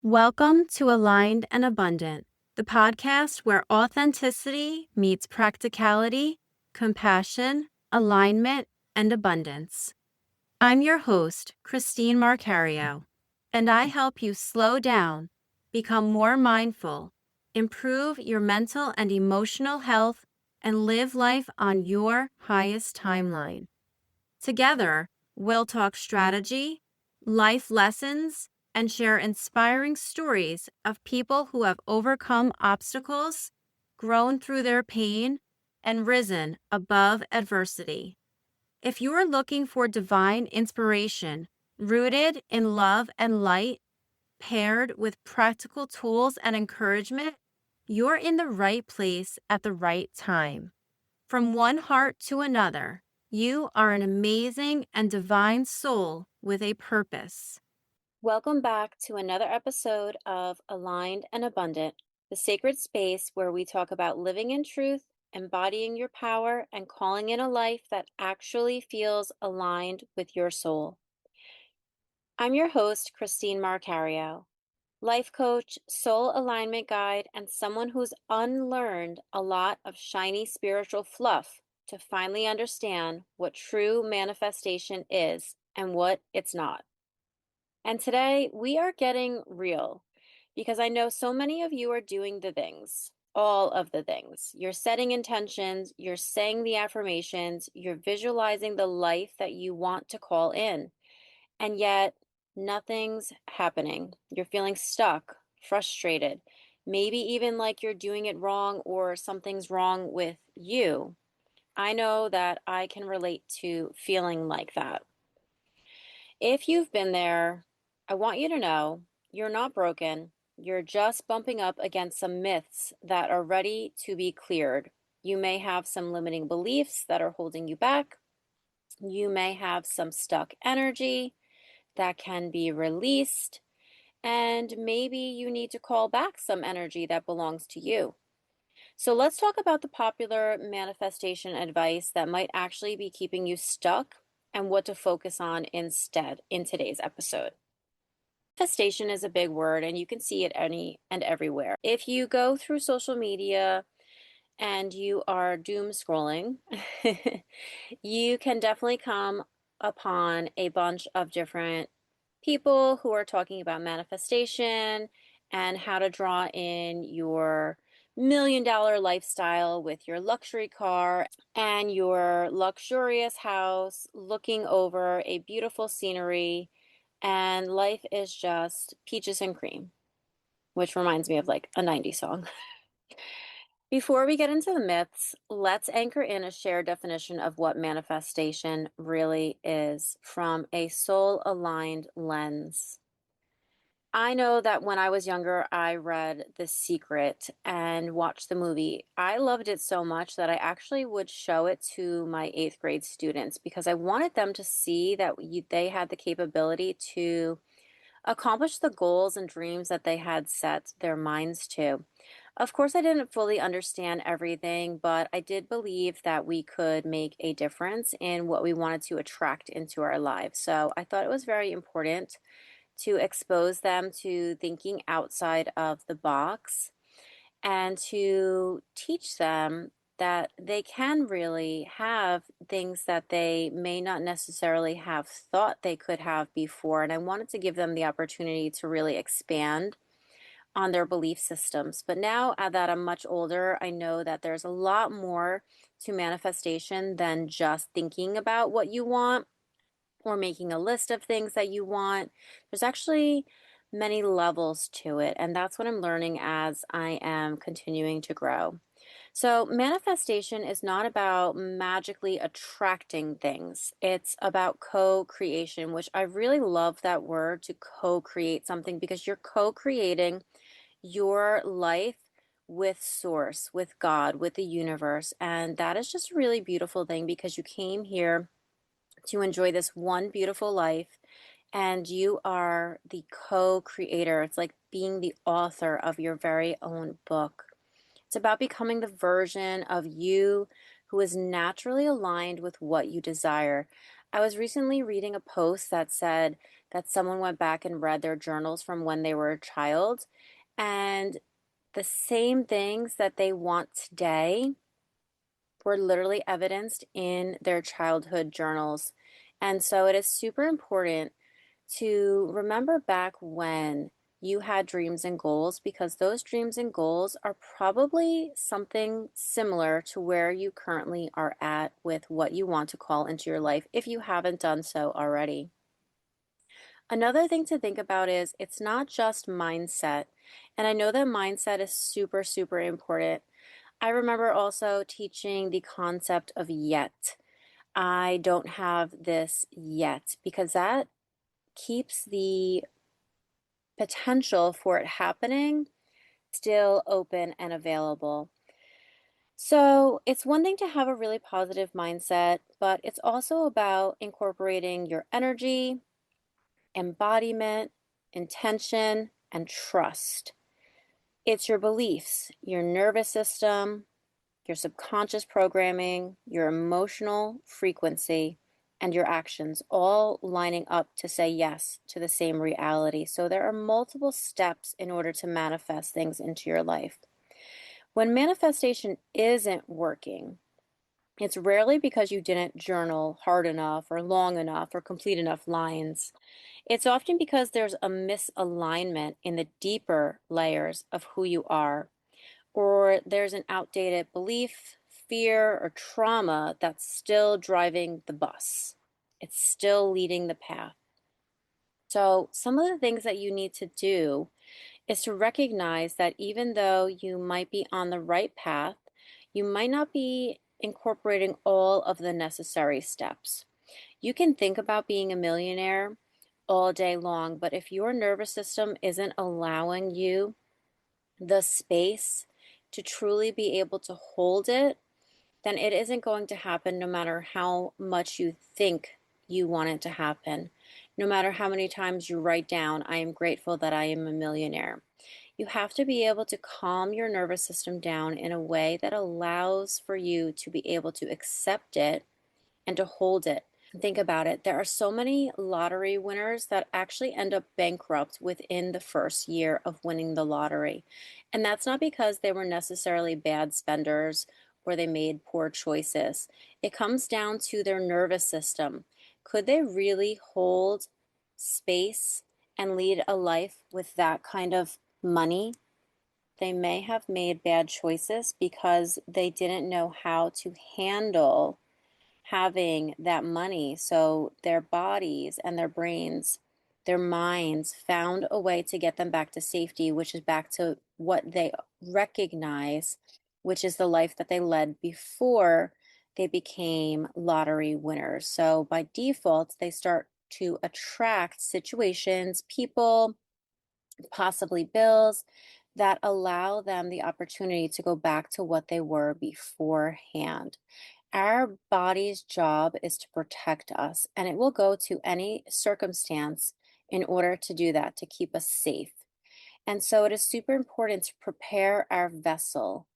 Welcome to Aligned and Abundant, the podcast where authenticity meets practicality, compassion, alignment, and abundance. I'm your host, Christine Marcario, and I help you slow down, become more mindful, improve your mental and emotional health, and live life on your highest timeline. Together, we'll talk strategy, life lessons, and share inspiring stories of people who have overcome obstacles, grown through their pain, and risen above adversity. If you are looking for divine inspiration rooted in love and light, paired with practical tools and encouragement, you're in the right place at the right time. From one heart to another, you are an amazing and divine soul with a purpose. Welcome back to another episode of Aligned and Abundant, the sacred space where we talk about living in truth, embodying your power, and calling in a life that actually feels aligned with your soul. I'm your host, Christine Marcario, life coach, soul alignment guide, and someone who's unlearned a lot of shiny spiritual fluff to finally understand what true manifestation is and what it's not. And today we are getting real because I know so many of you are doing the things, all of the things. You're setting intentions, you're saying the affirmations, you're visualizing the life that you want to call in. And yet nothing's happening. You're feeling stuck, frustrated, maybe even like you're doing it wrong or something's wrong with you. I know that I can relate to feeling like that. If you've been there, I want you to know you're not broken. You're just bumping up against some myths that are ready to be cleared. You may have some limiting beliefs that are holding you back. You may have some stuck energy that can be released. And maybe you need to call back some energy that belongs to you. So let's talk about the popular manifestation advice that might actually be keeping you stuck and what to focus on instead in today's episode. Manifestation is a big word and you can see it any and everywhere. If you go through social media and you are doom scrolling, you can definitely come upon a bunch of different people who are talking about manifestation and how to draw in your $1 million lifestyle with your luxury car and your luxurious house looking over a beautiful scenery, and life is just peaches and cream, which reminds me of like a 90s song. Before we get into the myths, let's anchor in a shared definition of what manifestation really is from a soul-aligned lens. I know that when I was younger, I read The Secret and watched the movie. I loved it so much that I actually would show it to my 8th grade students because I wanted them to see that they had the capability to accomplish the goals and dreams that they had set their minds to. Of course, I didn't fully understand everything, but I did believe that we could make a difference in what we wanted to attract into our lives. So I thought it was very important to expose them to thinking outside of the box and to teach them that they can really have things that they may not necessarily have thought they could have before. And I wanted to give them the opportunity to really expand on their belief systems. But now that I'm much older, I know that there's a lot more to manifestation than just thinking about what you want or making a list of things that you want. There's actually many levels to it, and that's what I'm learning as I am continuing to grow. So, manifestation is not about magically attracting things. It's about co-creation, which I really love that word, to co-create something, because you're co-creating your life with source, with God, with the universe. And that is just a really beautiful thing because you came here to enjoy this one beautiful life and you are the co-creator. It's like being the author of your very own book. It's about becoming the version of you who is naturally aligned with what you desire. I was recently reading a post that said that someone went back and read their journals from when they were a child, and the same things that they want today were literally evidenced in their childhood journals. And so it is super important to remember back when you had dreams and goals, because those dreams and goals are probably something similar to where you currently are at with what you want to call into your life if you haven't done so already. Another thing to think about is it's not just mindset. And I know that mindset is super, super important. I remember also teaching the concept of yet. I don't have this yet, because that keeps the potential for it happening still open and available. So it's one thing to have a really positive mindset, but it's also about incorporating your energy, embodiment, intention, and trust. It's your beliefs, your nervous system, your subconscious programming, your emotional frequency, and your actions all lining up to say yes to the same reality. So there are multiple steps in order to manifest things into your life. When manifestation isn't working, it's rarely because you didn't journal hard enough or long enough or complete enough lines. It's often because there's a misalignment in the deeper layers of who you are, or there's an outdated belief, fear, or trauma that's still driving the bus. It's still leading the path. So, some of the things that you need to do is to recognize that even though you might be on the right path, you might not be incorporating all of the necessary steps. You can think about being a millionaire all day long, but if your nervous system isn't allowing you the space to truly be able to hold it, then it isn't going to happen no matter how much you think you want it to happen. No matter how many times you write down, I am grateful that I am a millionaire. You have to be able to calm your nervous system down in a way that allows for you to be able to accept it and to hold it. Think about it. There are so many lottery winners that actually end up bankrupt within the first year of winning the lottery. And that's not because they were necessarily bad spenders or they made poor choices. It comes down to their nervous system. Could they really hold space and lead a life with that kind of money? They may have made bad choices because they didn't know how to handle having that money. So their bodies and their brains, their minds found a way to get them back to safety, which is back to what they recognize, which is the life that they led before they became lottery winners. So by default, they start to attract situations, people, possibly bills that allow them the opportunity to go back to what they were beforehand. Our body's job is to protect us, and it will go to any circumstance in order to do that, to keep us safe. And so it is super important to prepare our vessel.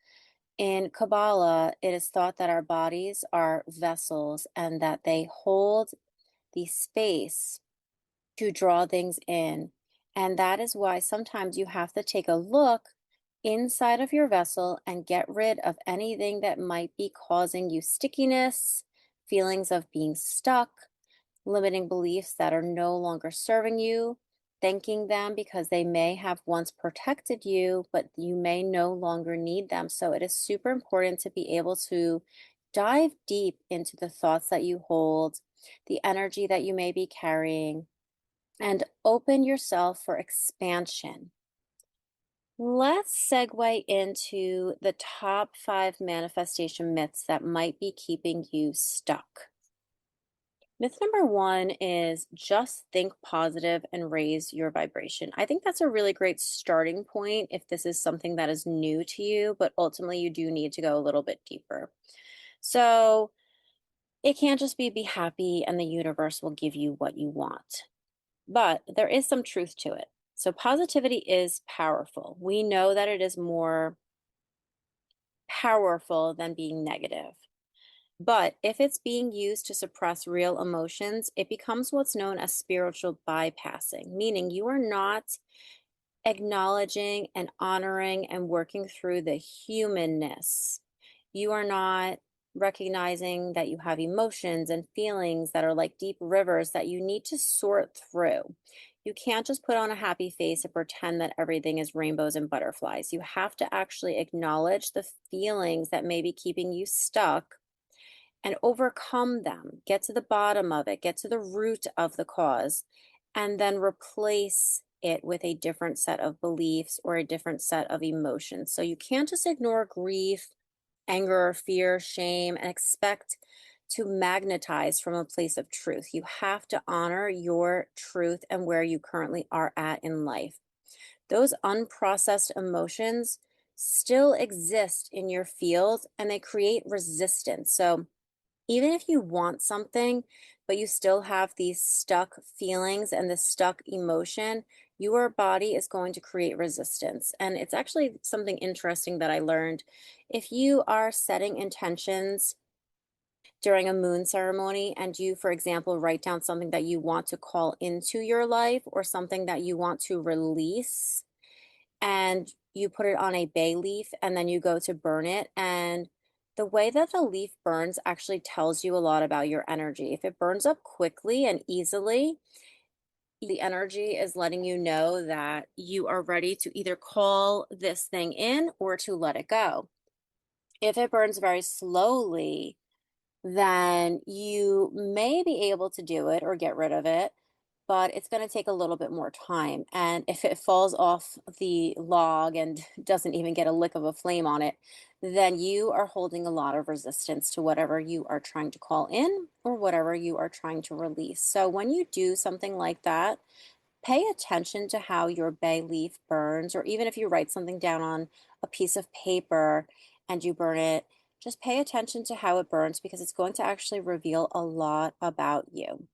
In Kabbalah, it is thought that our bodies are vessels and that they hold the space to draw things in. And that is why sometimes you have to take a look inside of your vessel and get rid of anything that might be causing you stickiness, feelings of being stuck, limiting beliefs that are no longer serving you, thanking them because they may have once protected you, but you may no longer need them. So it is super important to be able to dive deep into the thoughts that you hold, the energy that you may be carrying, and open yourself for expansion. Let's segue into the top 5 manifestation myths that might be keeping you stuck. Myth number 1 is just think positive and raise your vibration. I think that's a really great starting point if this is something that is new to you, but ultimately you do need to go a little bit deeper. So it can't just be happy and the universe will give you what you want. But there is some truth to it. So positivity is powerful. We know that it is more powerful than being negative. But if it's being used to suppress real emotions, it becomes what's known as spiritual bypassing, meaning you are not acknowledging and honoring and working through the humanness. You are not recognizing that you have emotions and feelings that are like deep rivers that you need to sort through. You can't just put on a happy face and pretend that everything is rainbows and butterflies. You have to actually acknowledge the feelings that may be keeping you stuck and overcome them, get to the bottom of it, get to the root of the cause, and then replace it with a different set of beliefs or a different set of emotions. So you can't just ignore grief, anger, fear, shame, and expect to magnetize from a place of truth. You have to honor your truth and where you currently are at in life. Those unprocessed emotions still exist in your field and they create resistance. So even if you want something, but you still have these stuck feelings and this stuck emotion, your body is going to create resistance. And it's actually something interesting that I learned. If you are setting intentions during a moon ceremony and you, for example, write down something that you want to call into your life or something that you want to release, and you put it on a bay leaf and then you go to burn it. And the way that the leaf burns actually tells you a lot about your energy. If it burns up quickly and easily, the energy is letting you know that you are ready to either call this thing in or to let it go. If it burns very slowly, then you may be able to do it or get rid of it, but it's going to take a little bit more time. And if it falls off the log and doesn't even get a lick of a flame on it, then you are holding a lot of resistance to whatever you are trying to call in or whatever you are trying to release. So when you do something like that, pay attention to how your bay leaf burns, or even if you write something down on a piece of paper and you burn it, just pay attention to how it burns because it's going to actually reveal a lot about you.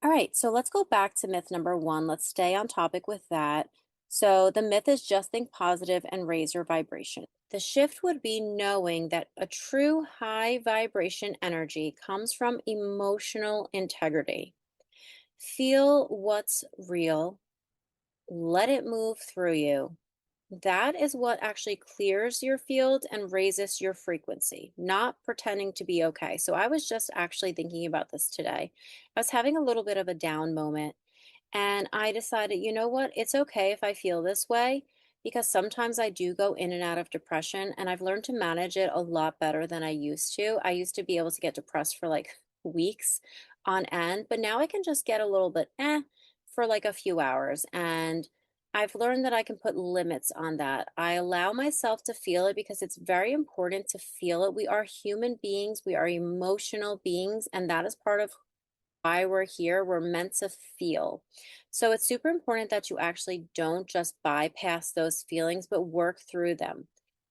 All right, so let's go back to myth number one. Let's stay on topic with that. So the myth is just think positive and raise your vibration. The shift would be knowing that a true high vibration energy comes from emotional integrity. Feel what's real, let it move through you. That is what actually clears your field and raises your frequency, not pretending to be okay. So I was just actually thinking about this today. I was having a little bit of a down moment and I decided, you know what? It's okay if I feel this way because sometimes I do go in and out of depression and I've learned to manage it a lot better than I used to. I used to be able to get depressed for like weeks on end, but now I can just get a little bit for like a few hours. And I've learned that I can put limits on that. I allow myself to feel it because it's very important to feel it. We are human beings, we are emotional beings, and that is part of why we're here. We're meant to feel. So it's super important that you actually don't just bypass those feelings, but work through them.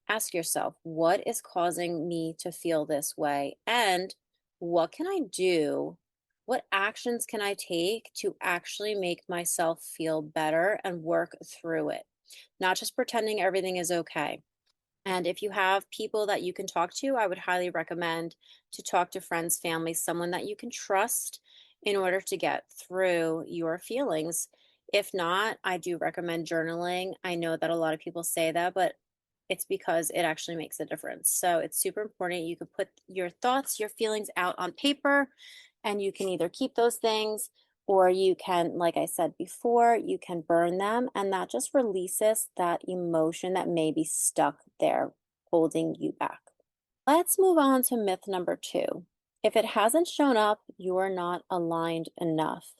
Ask yourself, what is causing me to feel this way? And what can I do? What actions can I take to actually make myself feel better and work through it? Not just pretending everything is okay. And if you have people that you can talk to, I would highly recommend to talk to friends, family, someone that you can trust in order to get through your feelings. If not, I do recommend journaling. I know that a lot of people say that, but it's because it actually makes a difference. So it's super important. You can put your thoughts, your feelings out on paper, and you can either keep those things or you can, like I said before, you can burn them, and that just releases that emotion that may be stuck there holding you back. Let's move on to myth number two. If it hasn't shown up, you are not aligned enough.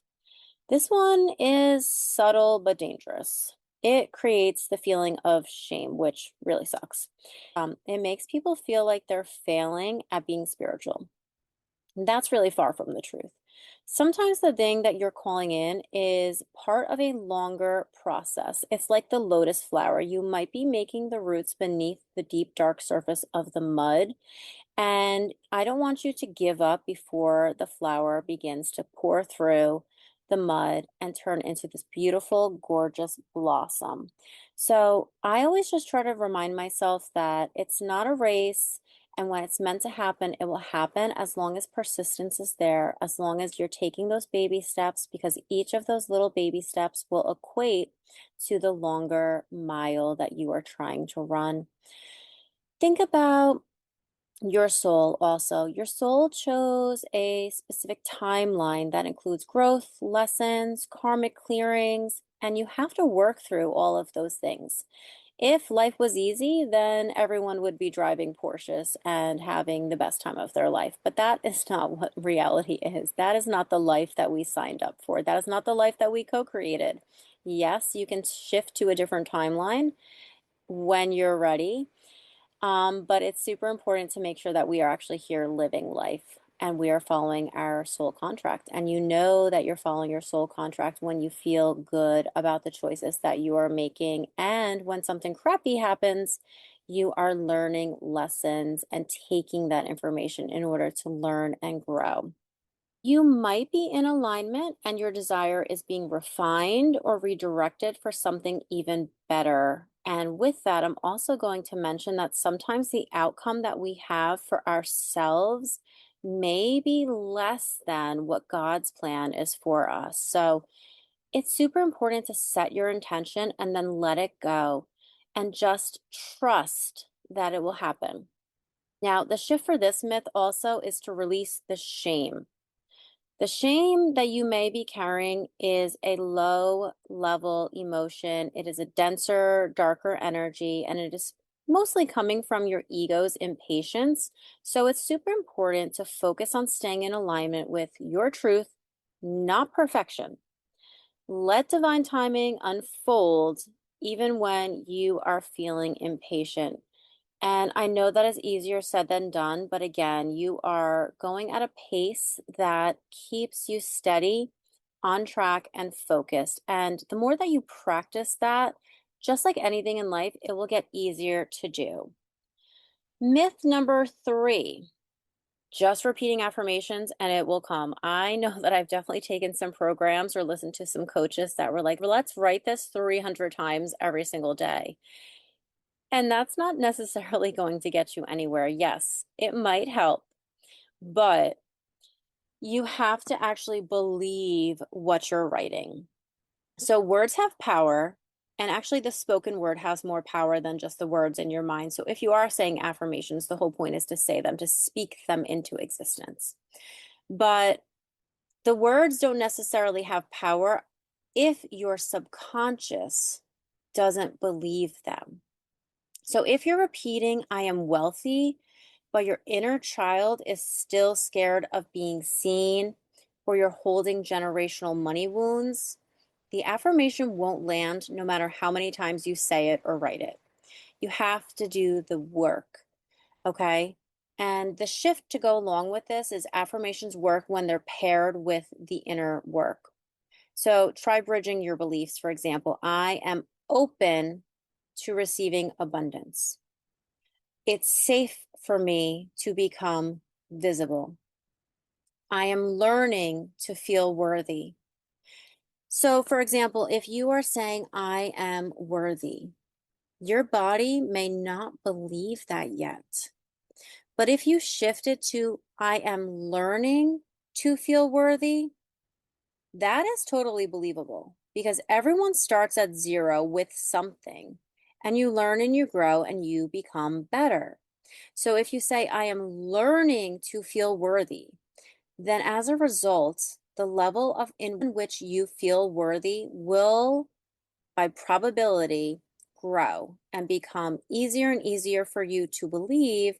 This one is subtle but dangerous. It creates the feeling of shame, which really sucks. It makes people feel like they're failing at being spiritual. That's really far from the truth. Sometimes the thing that you're calling in is part of a longer process. It's like the lotus flower. You might be making the roots beneath the deep, dark surface of the mud. And I don't want you to give up before the flower begins to pour through the mud and turn into this beautiful, gorgeous blossom. So I always just try to remind myself that it's not a race. And when it's meant to happen, it will happen as long as persistence is there, as long as you're taking those baby steps, because each of those little baby steps will equate to the longer mile that you are trying to run. Think about your soul also. Your soul chose a specific timeline that includes growth, lessons, karmic clearings, and you have to work through all of those things. If life was easy, then everyone would be driving Porsches and having the best time of their life. But that is not what reality is. That is not the life that we signed up for. That is not the life that we co-created. Yes, you can shift to a different timeline when you're ready. But it's super important to make sure that we are actually here living life and we are following our soul contract. And you know that you're following your soul contract when you feel good about the choices that you are making. And when something crappy happens, you are learning lessons and taking that information in order to learn and grow. You might be in alignment and your desire is being refined or redirected for something even better. And with that, I'm also going to mention that sometimes the outcome that we have for ourselves may be less than what God's plan is for us. So it's super important to set your intention and then let it go and just trust that it will happen. Now, the shift for this myth also is to release the shame. The shame that you may be carrying is a low level emotion. It is a denser, darker energy, and it is mostly coming from your ego's impatience. So it's super important to focus on staying in alignment with your truth, not perfection. Let divine timing unfold even when you are feeling impatient. And I know that is easier said than done, but again, you are going at a pace that keeps you steady, on track, and focused. And the more that you practice that, just like anything in life, it will get easier to do. Myth number 3, just repeating affirmations and it will come. I know that I've definitely taken some programs or listened to some coaches that were like, well, let's write this 300 times every single day. And that's not necessarily going to get you anywhere. Yes, it might help, but you have to actually believe what you're writing. So words have power, and actually the spoken word has more power than just the words in your mind. So if you are saying affirmations, the whole point is to say them, to speak them into existence. But the words don't necessarily have power if your subconscious doesn't believe them. So if you're repeating, I am wealthy, but your inner child is still scared of being seen, or you're holding generational money wounds, the affirmation won't land no matter how many times you say it or write it. You have to do the work, okay? And the shift to go along with this is affirmations work when they're paired with the inner work. So try bridging your beliefs. For example, I am open to receiving abundance. It's safe for me to become visible. I am learning to feel worthy. So, for example, if you are saying, I am worthy, your body may not believe that yet. But if you shift it to, I am learning to feel worthy, that is totally believable because everyone starts at 0 with something and you learn and you grow and you become better. So if you say, I am learning to feel worthy, then as a result, the level of in which you feel worthy will, by probability, grow and become easier and easier for you to believe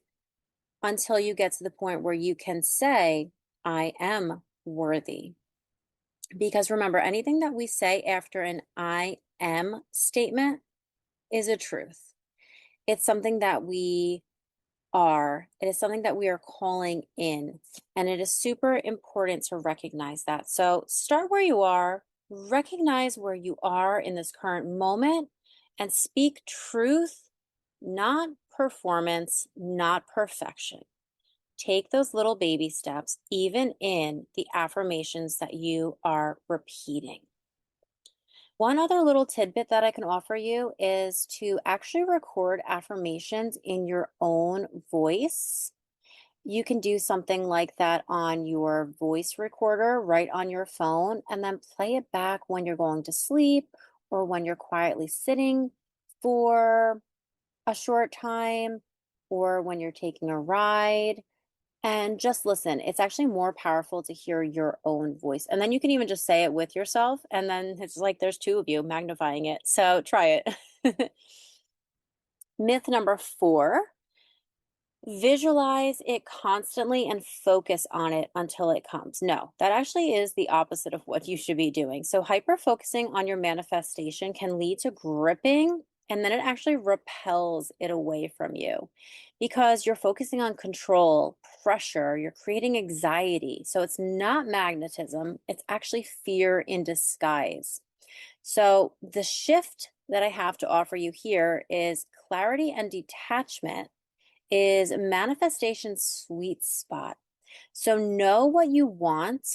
until you get to the point where you can say, I am worthy. Because remember, anything that we say after an I am statement is a truth. It's something that we are. It is something that we are calling in. And it is super important to recognize that. So start where you are, recognize where you are in this current moment, and speak truth, not performance, not perfection. Take those little baby steps, even in the affirmations that you are repeating. One other little tidbit that I can offer you is to actually record affirmations in your own voice. You can do something like that on your voice recorder right on your phone and then play it back when you're going to sleep or when you're quietly sitting for a short time or when you're taking a ride. And just listen. It's actually more powerful to hear your own voice. And then you can even just say it with yourself. And then it's like there's two of you magnifying it. So try it. Myth number 4. Visualize it constantly and focus on it until it comes. No, that actually is the opposite of what you should be doing. So, hyper focusing on your manifestation can lead to gripping, and then it actually repels it away from you because you're focusing on control, pressure, you're creating anxiety. So, it's not magnetism, it's actually fear in disguise. So, the shift that I have to offer you here is clarity and detachment is manifestation's sweet spot. So know what you want,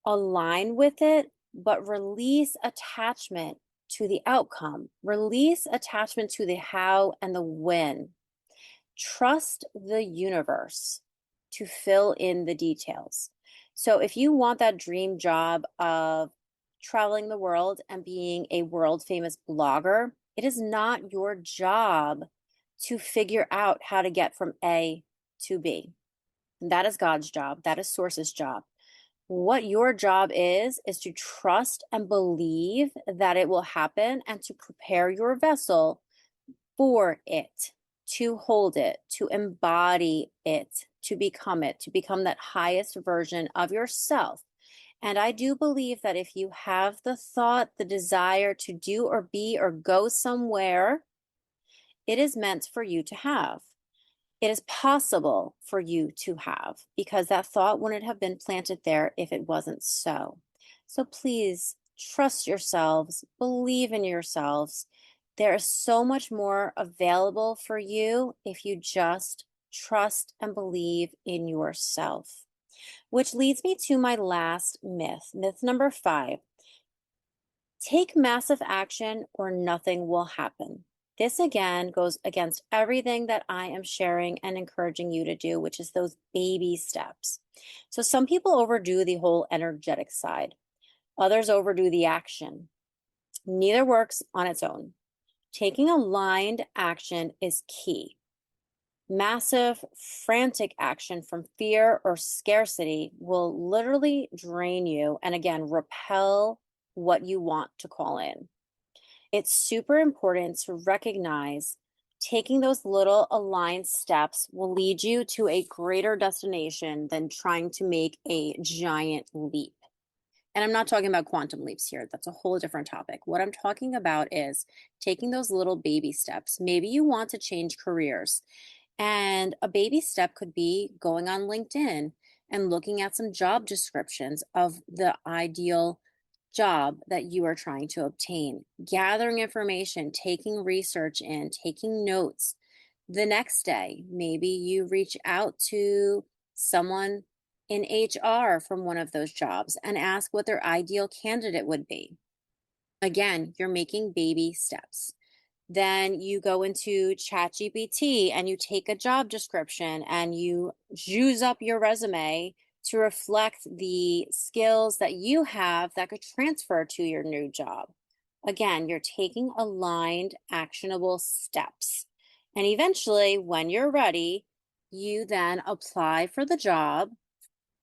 align with it, but release attachment to the outcome. Release attachment to the how and the when. Trust the universe to fill in the details. So if you want that dream job of traveling the world and being a world famous blogger, it is not your job to figure out how to get from A to B. And that is God's job. That is Source's job. What your job is to trust and believe that it will happen and to prepare your vessel for it, to hold it, to embody it, to become it, to become that highest version of yourself. And I do believe that if you have the thought, the desire to do or be or go somewhere, it is meant for you to have. It is possible for you to have because that thought wouldn't have been planted there if it wasn't so. So please trust yourselves, believe in yourselves. There is so much more available for you if you just trust and believe in yourself. Which leads me to my last myth, myth number 5. Take massive action or nothing will happen. This again goes against everything that I am sharing and encouraging you to do, which is those baby steps. So some people overdo the whole energetic side, others overdo the action. Neither works on its own. Taking aligned action is key. Massive, frantic action from fear or scarcity will literally drain you and again repel what you want to call in. It's super important to recognize taking those little aligned steps will lead you to a greater destination than trying to make a giant leap. And I'm not talking about quantum leaps here. That's a whole different topic. What I'm talking about is taking those little baby steps. Maybe you want to change careers. And a baby step could be going on LinkedIn and looking at some job descriptions of the ideal job that you are trying to obtain, gathering information, taking research in, taking notes. The next day, maybe you reach out to someone in HR from one of those jobs and ask what their ideal candidate would be. Again, you're making baby steps. Then you go into ChatGPT and you take a job description and you juice up your resume to reflect the skills that you have that could transfer to your new job. Again, you're taking aligned, actionable steps. And eventually, when you're ready, you then apply for the job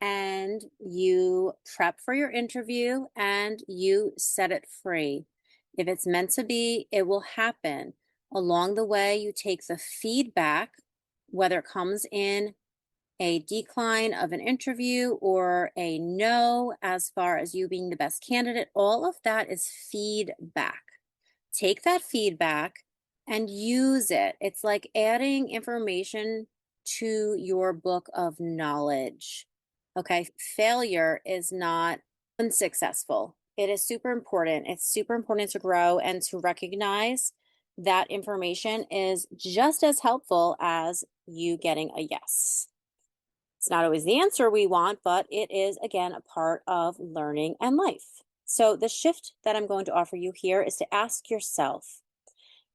and you prep for your interview and you set it free. If it's meant to be, it will happen. Along the way, you take the feedback, whether it comes in a decline of an interview or a no, as far as you being the best candidate, all of that is feedback. Take that feedback and use it. It's like adding information to your book of knowledge. Okay, failure is not unsuccessful. It is super important. It's super important to grow and to recognize that information is just as helpful as you getting a yes. It's not always the answer we want, but it is, again, a part of learning and life. So, the shift that I'm going to offer you here is to ask yourself,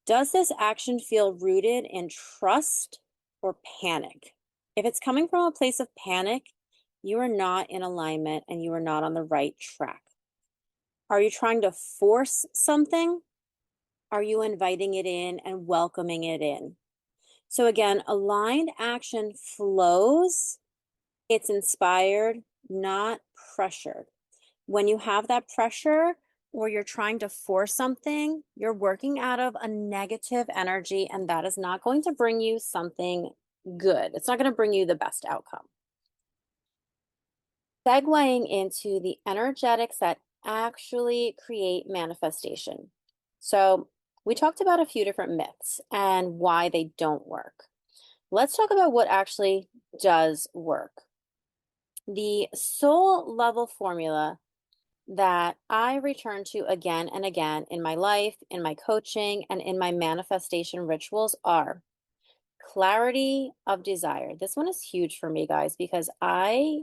does this action feel rooted in trust or panic? If it's coming from a place of panic, you are not in alignment and you are not on the right track. Are you trying to force something? Are you inviting it in and welcoming it in? So, again, aligned action flows, it's inspired, not pressured. When you have that pressure or you're trying to force something, you're working out of a negative energy, and that is not going to bring you something good. It's not going to bring you the best outcome. Segueing into the energetics that actually create manifestation. So, we talked about a few different myths and why they don't work. Let's talk about what actually does work. The soul level formula that I return to again and again in my life, in my coaching, and in my manifestation rituals are clarity of desire. This one is huge for me, guys, because I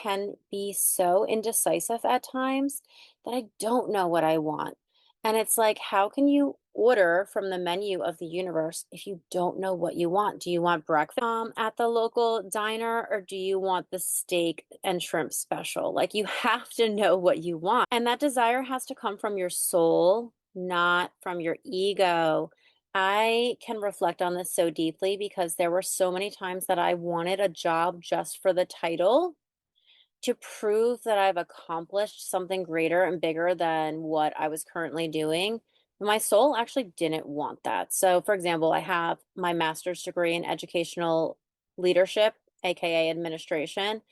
can be so indecisive at times that I don't know what I want. And it's like, how can you order from the menu of the universe if you don't know what you want? Do you want breakfast at the local diner, or do you want the steak and shrimp special? Like, you have to know what you want. And that desire has to come from your soul, not from your ego. I can reflect on this so deeply because there were so many times that I wanted a job just for the title to prove that I've accomplished something greater and bigger than what I was currently doing. My soul actually didn't want that. So, for example, I have my master's degree in educational leadership, AKA administration,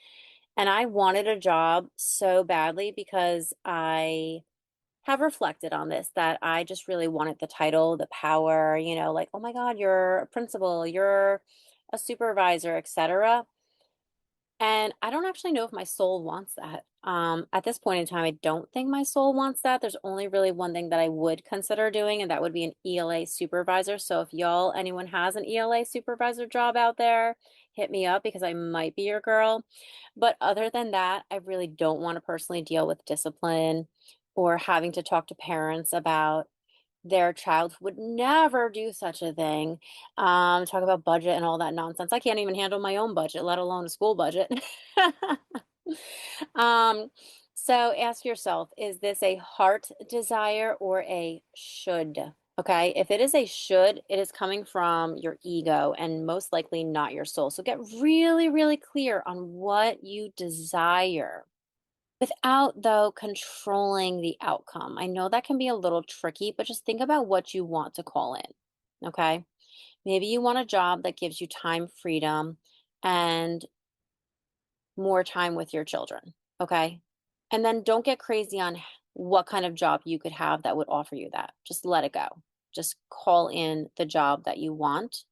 and I wanted a job so badly because I have reflected on this, that I just really wanted the title, the power, like, oh my God, you're a principal, you're a supervisor, etc. And I don't actually know if my soul wants that. At this point in time, I don't think my soul wants that. There's only really one thing that I would consider doing, and that would be an ELA supervisor. So if anyone has an ELA supervisor job out there, hit me up because I might be your girl. But other than that, I really don't want to personally deal with discipline or having to talk to parents about their child who would never do such a thing. Talk about budget and all that nonsense. I can't even handle my own budget, let alone a school budget. um, so ask yourself, is this a heart desire or a should? Okay, if it is a should, it is coming from your ego and most likely not your soul. So get really, really clear on what you desire without, though, controlling the outcome. I know that can be a little tricky, but just think about what you want to call in. Okay. Maybe you want a job that gives you time freedom and more time with your children. Okay. And then don't get crazy on what kind of job you could have that would offer you that. Just let it go. Just call in the job that you want,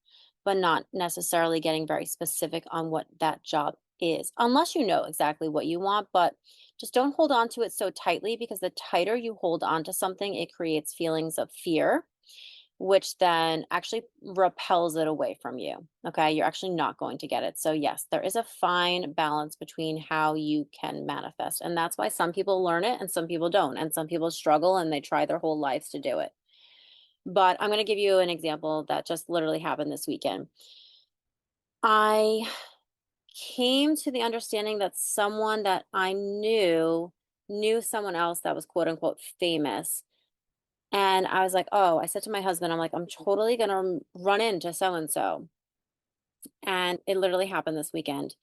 but not necessarily getting very specific on what that job is, unless you know exactly what you want. But just don't hold on to it so tightly, because the tighter you hold on to something, it creates feelings of fear, which then actually repels it away from you. Okay. You're actually not going to get it. So, yes, there is a fine balance between how you can manifest. And that's why some people learn it and some people don't. And some people struggle and they try their whole lives to do it. But I'm going to give you an example that just literally happened this weekend. I came to the understanding that someone that I knew someone else that was quote unquote famous. And I was like, oh, I said to my husband, I'm like, I'm totally going to run into so and so. And it literally happened this weekend.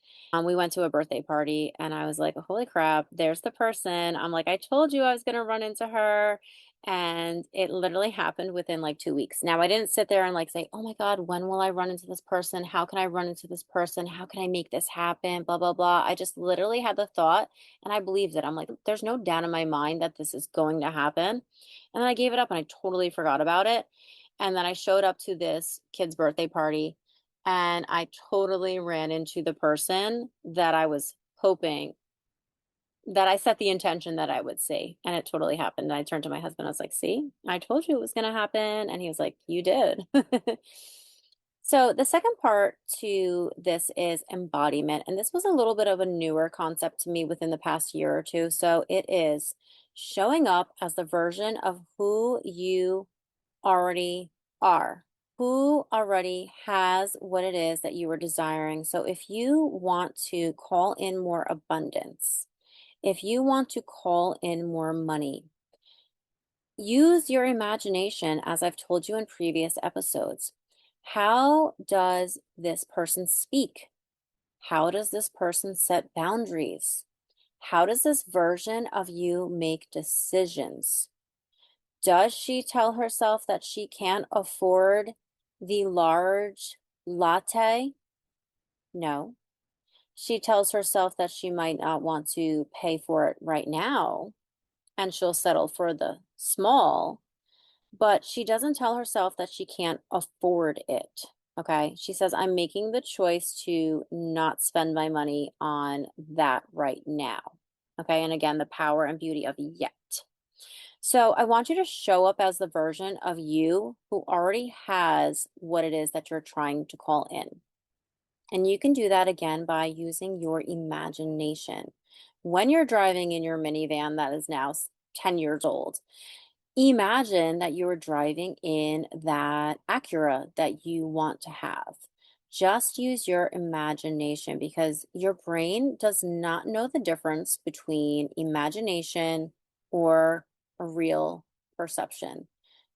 We went to a birthday party and I was like, holy crap, there's the person. I'm like, I told you I was going to run into her. And it literally happened within like 2 weeks. Now, I didn't sit there and like say, oh my God, when will I run into this person? How can I run into this person? How can I make this happen? Blah, blah, blah. I just literally had the thought and I believed it. I'm like, there's no doubt in my mind that this is going to happen. And then I gave it up and I totally forgot about it. And then I showed up to this kid's birthday party and I totally ran into the person that I was hoping, that I set the intention that I would see. And it totally happened. And I turned to my husband. I was like, see, I told you it was going to happen. And he was like, you did. So, the second part to this is embodiment. And this was a little bit of a newer concept to me within the past year or two. So, it is showing up as the version of who you already are, who already has what it is that you are desiring. So, if you want to call in more abundance, if you want to call in more money, use your imagination, as I've told you in previous episodes. How does this person speak? How does this person set boundaries? How does this version of you make decisions? Does she tell herself that she can't afford the large latte? No. She tells herself that she might not want to pay for it right now and she'll settle for the small, but she doesn't tell herself that she can't afford it. Okay. She says, I'm making the choice to not spend my money on that right now. Okay. And again, the power and beauty of yet. So I want you to show up as the version of you who already has what it is that you're trying to call in. And you can do that again by using your imagination. When you're driving in your minivan that is now 10 years old, imagine that you are driving in that Acura that you want to have. Just use your imagination because your brain does not know the difference between imagination or a real perception.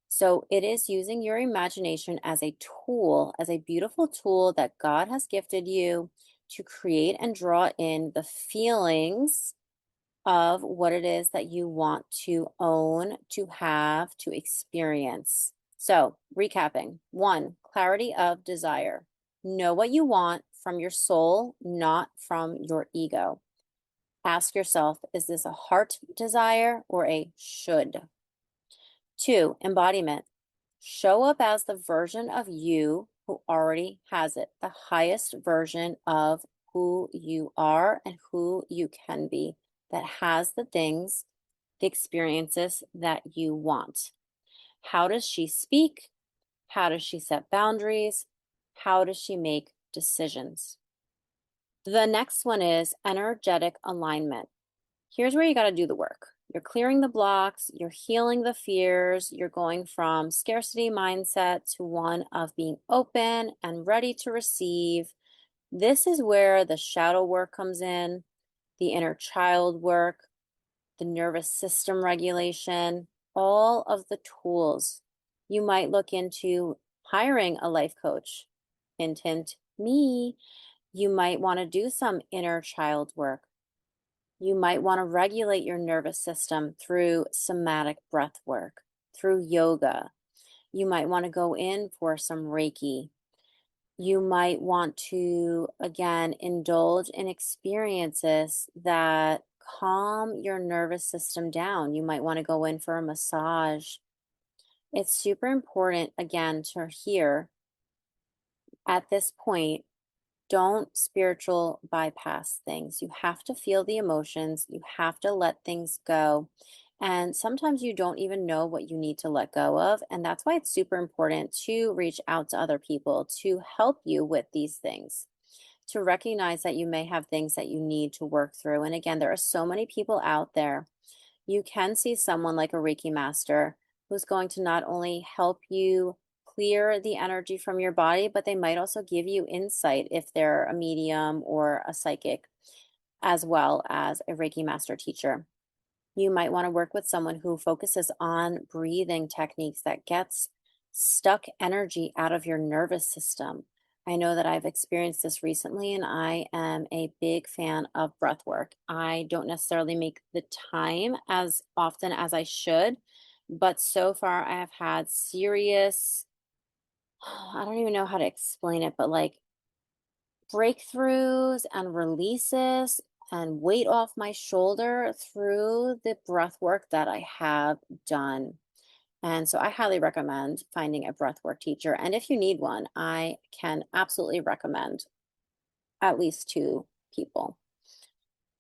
So it is using your imagination as a tool, as a beautiful tool that God has gifted you to create and draw in the feelings of what it is that you want to own, to have, to experience. So, recapping: one, clarity of desire. Know what you want from your soul, not from your ego. Ask yourself, is this a heart desire or a should? Two, embodiment. Show up as the version of you who already has it, the highest version of who you are and who you can be, that has the things, the experiences that you want. How does she speak? How does she set boundaries? How does she make decisions? The next one is energetic alignment. Here's where you got to do the work. You're clearing the blocks, you're healing the fears, you're going from scarcity mindset to one of being open and ready to receive. This is where the shadow work comes in, the inner child work, the nervous system regulation, all of the tools. You might look into hiring a life coach. Hint, hint, me. You might want to do some inner child work. You might want to regulate your nervous system through somatic breath work, through yoga. You might want to go in for some Reiki. You might want to, again, indulge in experiences that calm your nervous system down. You might want to go in for a massage. It's super important, again, to hear at this point, don't spiritual bypass things. You have to feel the emotions, you have to let things go. And sometimes you don't even know what you need to let go of. And that's why it's super important to reach out to other people to help you with these things, to recognize that you may have things that you need to work through. And again, there are so many people out there. You can see someone like a Reiki master who's going to not only help you clear the energy from your body, but they might also give you insight if they're a medium or a psychic, as well as a Reiki master teacher. You might want to work with someone who focuses on breathing techniques that gets stuck energy out of your nervous system. I know that I've experienced this recently, and I am a big fan of breath work. I don't necessarily make the time as often as I should, but so far I have had serious, I don't even know how to explain it, but like breakthroughs and releases and weight off my shoulder through the breath work that I have done. And so I highly recommend finding a breathwork teacher. And if you need one, I can absolutely recommend at least two people.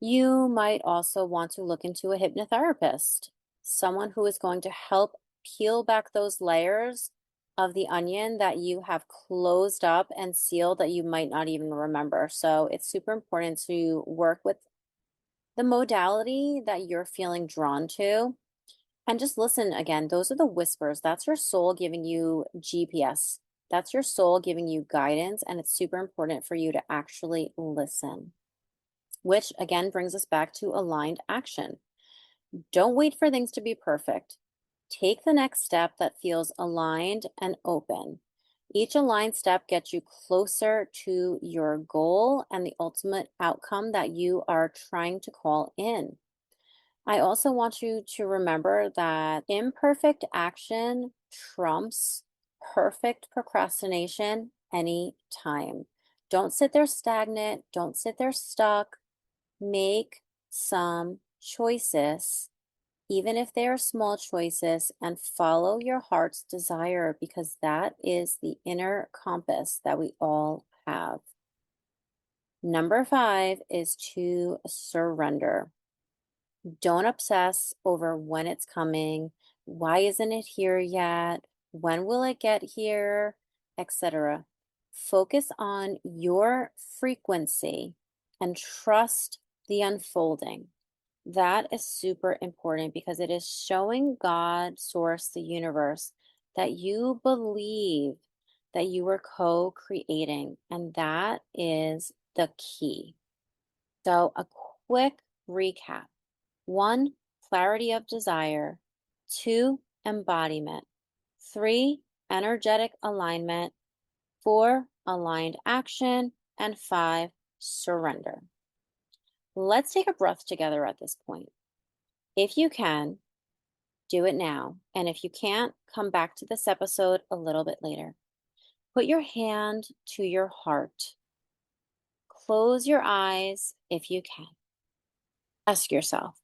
You might also want to look into a hypnotherapist, someone who is going to help peel back those layers of the onion that you have closed up and sealed that you might not even remember. So it's super important to work with the modality that you're feeling drawn to. And just listen again. Those are the whispers. That's your soul giving you GPS. That's your soul giving you guidance. And it's super important for you to actually listen, which again brings us back to aligned action. Don't wait for things to be perfect. Take the next step that feels aligned and open. Each aligned step gets you closer to your goal and the ultimate outcome that you are trying to call in. I also want you to remember that imperfect action trumps perfect procrastination anytime. Don't sit there stagnant. Don't sit there stuck. Make some choices, even if they are small choices, and follow your heart's desire because that is the inner compass that we all have. Number 5 is to surrender. Don't obsess over when it's coming. Why isn't it here yet? When will it get here? Etc. Focus on your frequency and trust the unfolding. That is super important because it is showing God, Source, the universe, that you believe that you are co creating. And that is the key. So, a quick recap: 1, clarity of desire; 2, embodiment; 3, energetic alignment; 4, aligned action; and 5, surrender. Let's take a breath together at this point. If you can, do it now. And if you can't, come back to this episode a little bit later. Put your hand to your heart. Close your eyes if you can. Ask yourself,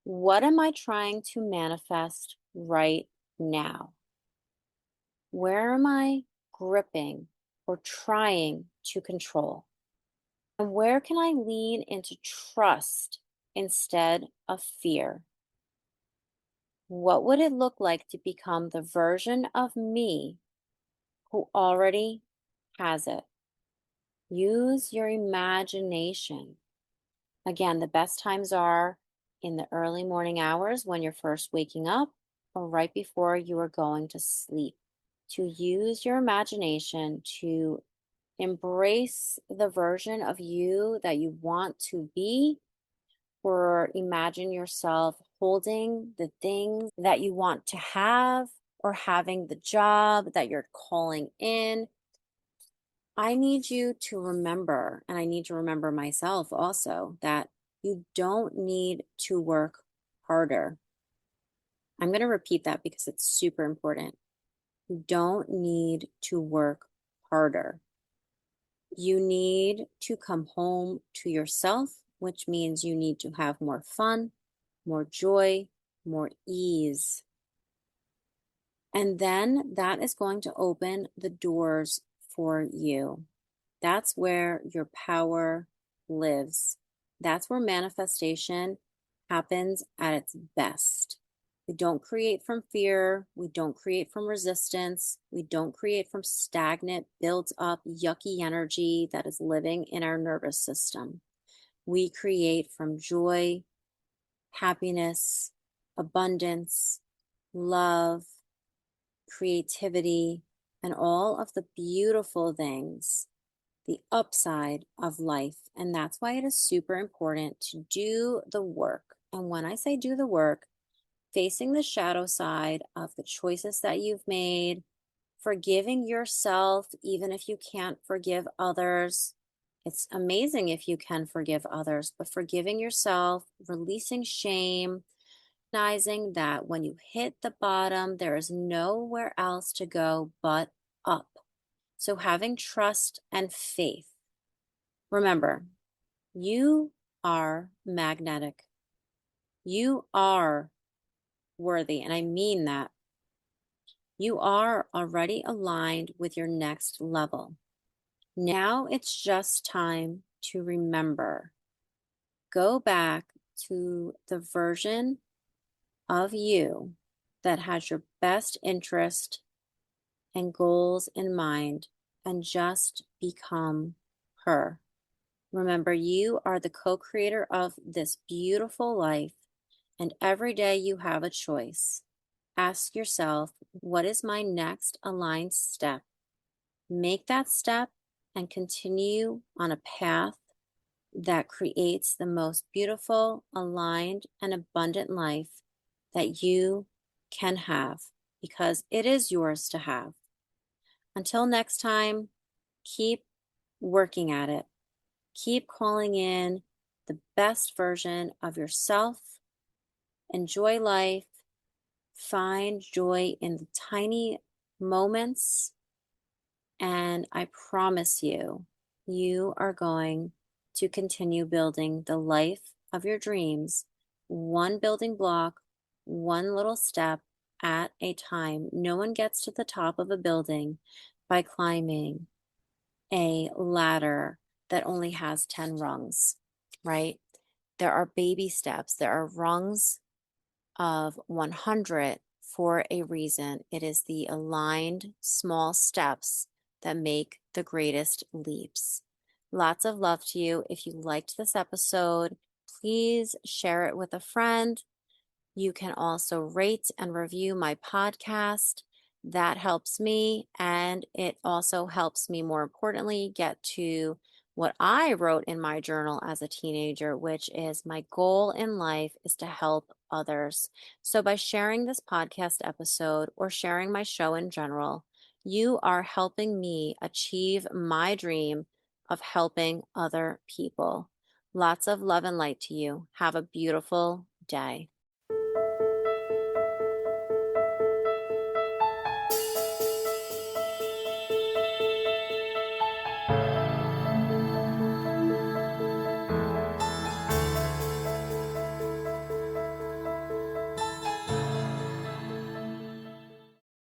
what am I trying to manifest right now? Where am I gripping or trying to control? And where can I lean into trust instead of fear? What would it look like to become the version of me who already has it? Use your imagination. Again, the best times are in the early morning hours when you're first waking up or right before you are going to sleep. To use your imagination to embrace the version of you that you want to be, or imagine yourself holding the things that you want to have or having the job that you're calling in. I need you to remember, and I need to remember myself also, that you don't need to work harder. I'm going to repeat that because it's super important. You don't need to work harder. You need to come home to yourself, which means you need to have more fun, more joy, more ease. And then that is going to open the doors for you. That's where your power lives. That's where manifestation happens at its best. We don't create from fear. We don't create from resistance. We don't create from stagnant, built up, yucky energy that is living in our nervous system. We create from joy, happiness, abundance, love, creativity, and all of the beautiful things, the upside of life. And that's why it is super important to do the work. And when I say do the work, facing the shadow side of the choices that you've made, forgiving yourself, even if you can't forgive others. It's amazing if you can forgive others, but forgiving yourself, releasing shame, recognizing that when you hit the bottom, there is nowhere else to go but up. So having trust and faith. Remember, you are magnetic. You are worthy, and I mean that. You are already aligned with your next level. Now it's just time to remember. Go back to the version of you that has your best interest and goals in mind and just become her. Remember, you are the co creator of this beautiful life, and every day you have a choice. Ask yourself, what is my next aligned step? Make that step and continue on a path that creates the most beautiful, aligned, and abundant life that you can have because it is yours to have. Until next time, keep working at it. Keep calling in the best version of yourself. Enjoy life. Find joy in the tiny moments. And I promise you, you are going to continue building the life of your dreams, one building block, one little step at a time. No one gets to the top of a building by climbing a ladder that only has 10 rungs, right? There are baby steps, there are rungs of 100 for a reason. It is the aligned small steps that make the greatest leaps. Lots of love to you. If you liked this episode, please share it with a friend. You can also rate and review my podcast. That helps me, and it also helps me, more importantly, get to what I wrote in my journal as a teenager, which is my goal in life is to help others. So by sharing this podcast episode or sharing my show in general, you are helping me achieve my dream of helping other people. Lots of love and light to you. Have a beautiful day.